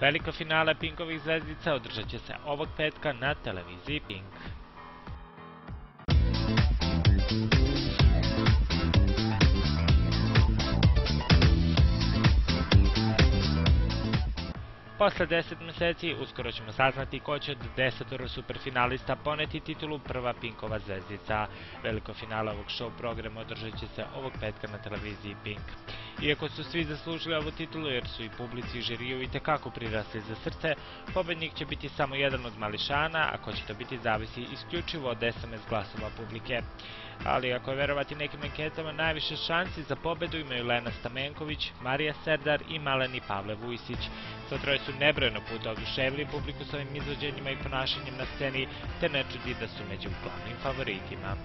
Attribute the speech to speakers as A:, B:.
A: Veliko finale Pinkovih zvezdica održat će se ovog petka na televiziji Pink. Posle 10 meseci uskoro ćemo saznati ko će od 10 superfinalista poneti titulu prva Pinkova zvezdica. Veliko finale ovog show programa održat će se ovog petka na televiziji Pink. Iako su svi zaslužili ovu titulu jer su i publici i žiriju itekako prirasli za srce, pobednik će biti samo jedan od mališana, a ko će to biti zavisi isključivo od SMS glasova publike. Ali ako je verovati nekim anketama, najviše šansi za pobedu imaju Lena Stamenković, Marija Serdar i Maleni Pavle Vujsić. Sva troje su nebrojeno puta oduševili publiku s ovim izvođenjima i ponašanjem na sceni, te ne čudi da su među glavnim favoritima.